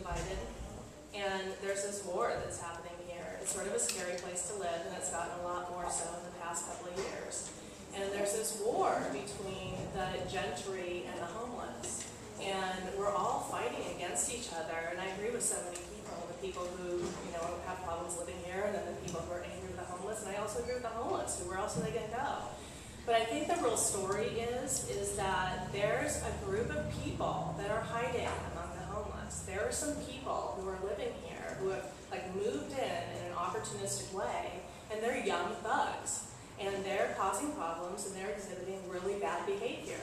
divided. And there's this war that's happening here. It's sort of a scary place to live, and it's gotten a lot more so in the past couple of years. And there's this war between the gentry and the homeless. And we're all fighting against each other. And I agree with so many people, the people who, have problems living here, and then the people who are angry with the homeless. And I also agree with the homeless, who where else are they going to go? But I think the real story is that there's a group of people that are hiding among the homeless. There are some people who are living here who have moved in an opportunistic way, and they're young thugs. And they're causing problems, and they're exhibiting really bad behavior.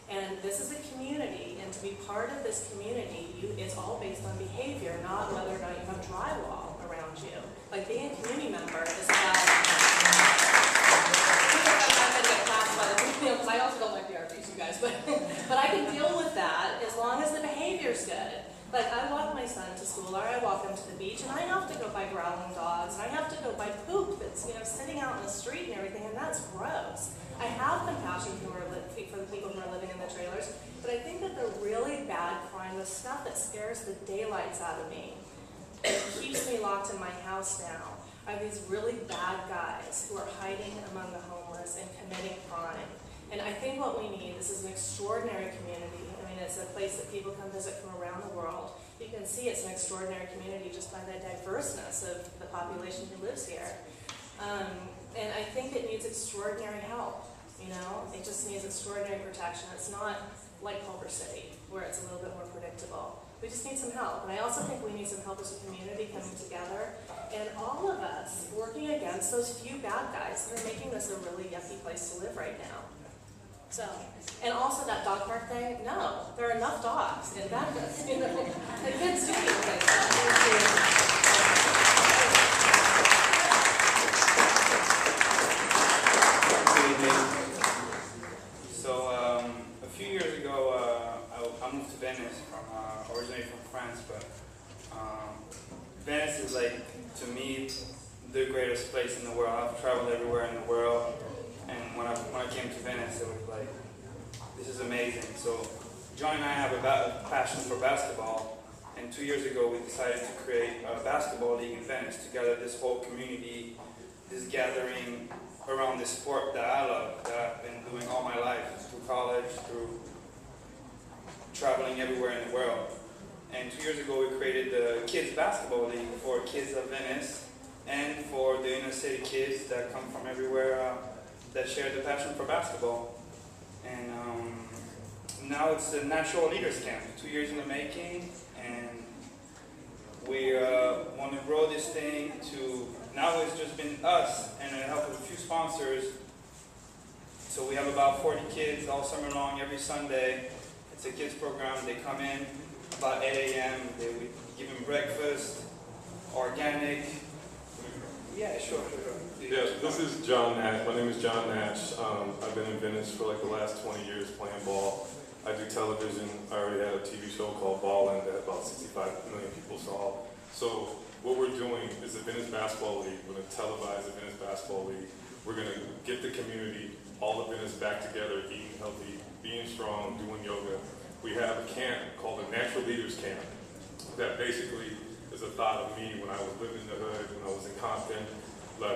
And this is a community, and to be part of this community, it's all based on behavior, not whether or not you have drywall around you. Being a community member is about... I also don't like the RPs, you guys, but I can deal with that as long as the behavior's good. I walk my son to school, or I walk him to the beach, and I have to go by growling dogs, and I have to go by poop that's sitting out in the street and everything, and that's gross. I have compassion for the people who are living in the trailers, but I think that the really bad crime, the stuff that scares the daylights out of me, and keeps me locked in my house now, are these really bad guys who are hiding among the homeless and committing crime. And I think what we need, this is an extraordinary community. It's a place that people come visit from around the world. You can see it's an extraordinary community just by the diverseness of the population who lives here. And I think it needs extraordinary help. It just needs extraordinary protection. It's not like Culver City, where it's a little bit more predictable. We just need some help. And I also think we need some help as a community coming together, and all of us working against those few bad guys that are making this a really yucky place to live right now. So, and also that dog park thing, no, there are enough dogs, and that does, the kids do need a place. So, a few years ago, I moved to Venice, originally from France, but Venice is to me, the greatest place in the world. I've traveled everywhere in the world. And when I came to Venice, it was this is amazing. So John and I have a passion for basketball, and 2 years ago we decided to create a basketball league in Venice to gather this whole community, this gathering around this sport that I love, that I've been doing all my life, through college, through traveling everywhere in the world. And 2 years ago we created the Kids Basketball League for kids of Venice and for the inner city kids that come from everywhere that share the passion for basketball. And now it's the Natural Leaders Camp, 2 years in the making, and we want to grow this thing to, now it's just been us and the help of a few sponsors. So we have about 40 kids all summer long, every Sunday. It's a kids program. They come in about 8 a.m. We give them breakfast, organic. Yeah, sure. Yeah, this is John Nash. My name is John Nash. I've been in Venice for the last 20 years playing ball. I do television. I already had a TV show called Ballin' that about 65 million people saw. So what we're doing is the Venice Basketball League. We're going to televise the Venice Basketball League. We're going to get the community, all of Venice back together, eating healthy, being strong, doing yoga. We have a camp called the Natural Leaders Camp that basically is a thought of me when I was living in the hood, when I was in Compton,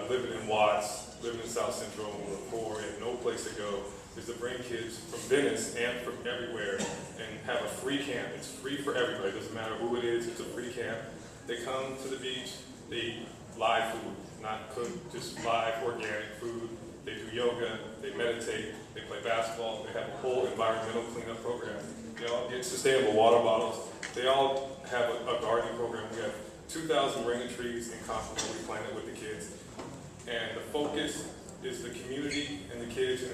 living in Watts, living in South Central, when we were poor and no place to go, is to bring kids from Venice and from everywhere and have a free camp. It's free for everybody. It doesn't matter who it is, it's a free camp. They come to the beach, they eat live food, not cooked, just live organic food. They do yoga, they meditate, they play basketball, they have a whole environmental cleanup program. They all get sustainable water bottles. They all have a gardening program. We have 2,000 ring trees in Compton that we planted with the kids. And the focus is the community and the kids. And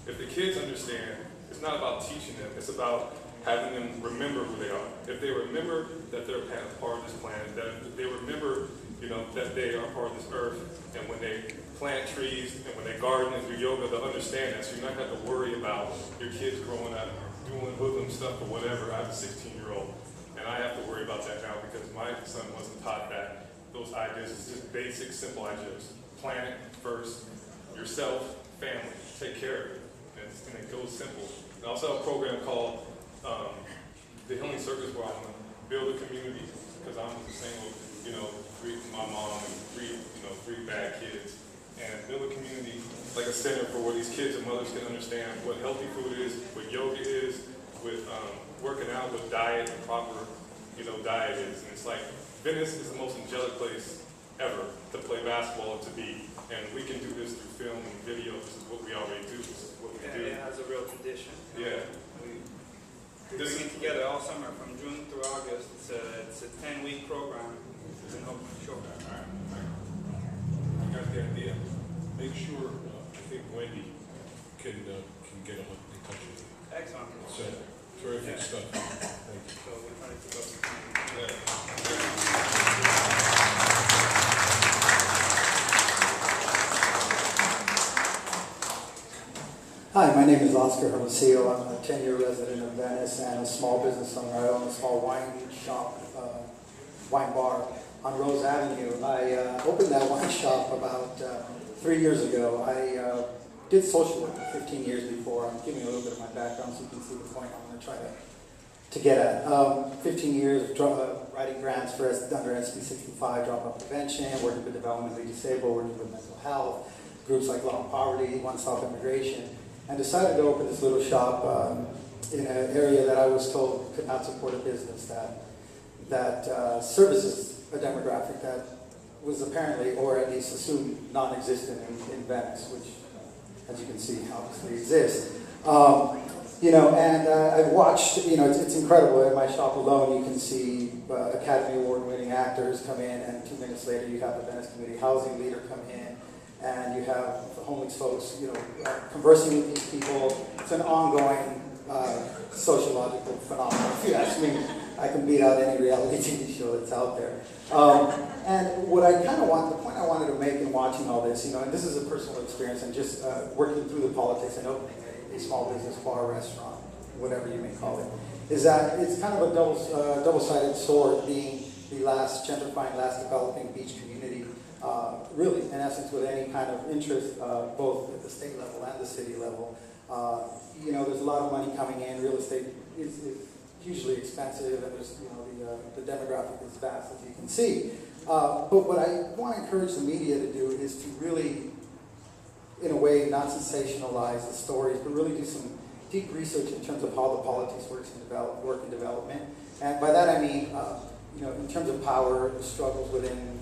if the kids understand, it's not about teaching them, it's about having them remember who they are. If they remember that they're part of this planet, that they remember, that they are part of this earth, and when they plant trees and when they garden and do yoga, they'll understand that. So you're not going to have to worry about your kids growing up doing hoodlum stuff or whatever. I have a 16-year-old, and I have to worry about that now because my son wasn't taught that. Those ideas is just basic, simple ideas. Planet first, yourself, family, take care of it. And it goes simple. And I also have a program called the Healing Circus where I'm build a community, because I'm the single, three from my mom and three bad kids, and build a community like a center for where these kids and mothers can understand what healthy food is, what yoga is, with working out, what diet and proper, diet is. And it's like, Venice is the most angelic place ever to play basketball and to be. And we can do this through film and video. This is what we already do. This is what we do. It has a real tradition. Yeah. We bring it together all summer from June through August. It's a 10-week program. It's an open show. All right. I got the idea. Make sure, I think Wendy can get in touch with you. Excellent. So, terrific stuff. Thank you. So we're trying to keep up. Hi, my name is Oscar Hermosillo. I'm a 10-year resident of Venice and a small business owner. I own a small wine shop, wine bar on Rose Avenue. I opened that wine shop about 3 years ago. I did social work for 15 years before. I'm giving a little bit of my background so you can see the point I'm going to try to get at. 15 years of writing grants for under SB 65, dropout prevention, working with developmentally disabled, working with mental health, groups like Law and Poverty, One Stop Immigration, and decided to open this little shop in an area that I was told could not support a business that services a demographic that was apparently, or at least assumed, non-existent in Venice, which, as you can see, obviously exists. And I've watched, it's incredible. In my shop alone, you can see Academy Award-winning actors come in, and 2 minutes later, you have the Venice Community Housing leader come in, and you have homeless folks, conversing with these people. It's an ongoing sociological phenomenon. If you ask me, I can beat out any reality TV show that's out there. And what I kind of the point I wanted to make in watching all this, and this is a personal experience, and just working through the politics and opening a small business, bar, restaurant, whatever you may call it, is that it's kind of a double-sided sword, being the last gentrifying, last developing beach community, really, in essence, with any kind of interest, both at the state level and the city level. There's a lot of money coming in. Real estate is hugely expensive, and there's, the demographic is vast, as you can see. But what I want to encourage the media to do is to really, in a way, not sensationalize the stories, but really do some deep research in terms of how the politics work in development. And by that I mean, in terms of power, the struggles within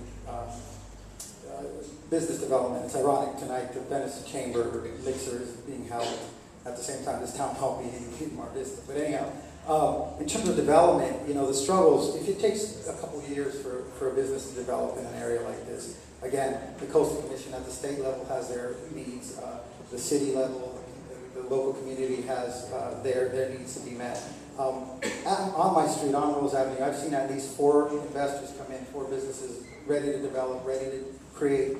business development. It's ironic tonight the Venice Chamber Elixir is being held at the same time this town hall meeting in Mar Vista. But anyhow, in terms of development, the struggles, if it takes a couple of years for a business to develop in an area like this, again, the Coastal Commission at the state level has their needs, the city level, the local community has their needs to be met. On my street, on Rose Avenue, I've seen at least 4 investors come in, 4 businesses ready to develop, ready to create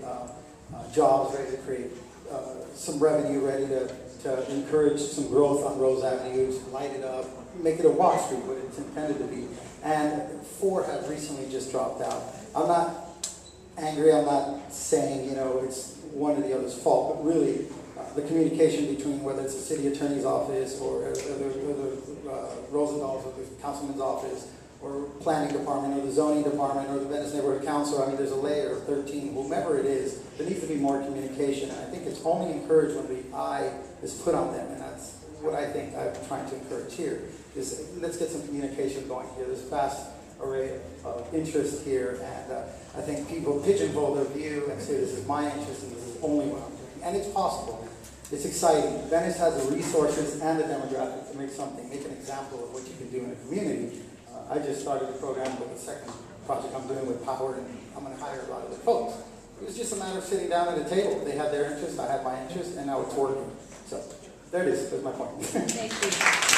jobs, ready to create some revenue, ready to encourage some growth on Rose Avenue, to light it up, make it a walk street, what it's intended to be. And 4 have recently just dropped out. I'm not angry, I'm not saying, it's one or the other's fault, but really the communication between whether it's the city attorney's office or Rosenthal's or the councilman's office or planning department or the zoning department or the Venice Neighborhood Council, there's a layer of 13, whomever it is, there needs to be more communication. And I think it's only encouraged when the eye is put on them, and that's what I think I'm trying to encourage here, is let's get some communication going here. There's a vast array of interest here, and I think people pigeonhole their view and say this is my interest and this is only what I'm doing. And it's possible. It's exciting. Venice has the resources and the demographic to make an example of what you can do in a community. I just started a program with the second project I'm doing with Power, and I'm going to hire a lot of their folks. It was just a matter of sitting down at a table. They had their interest, I had my interest, and now it's working. So there it is. There's my point. Thank you.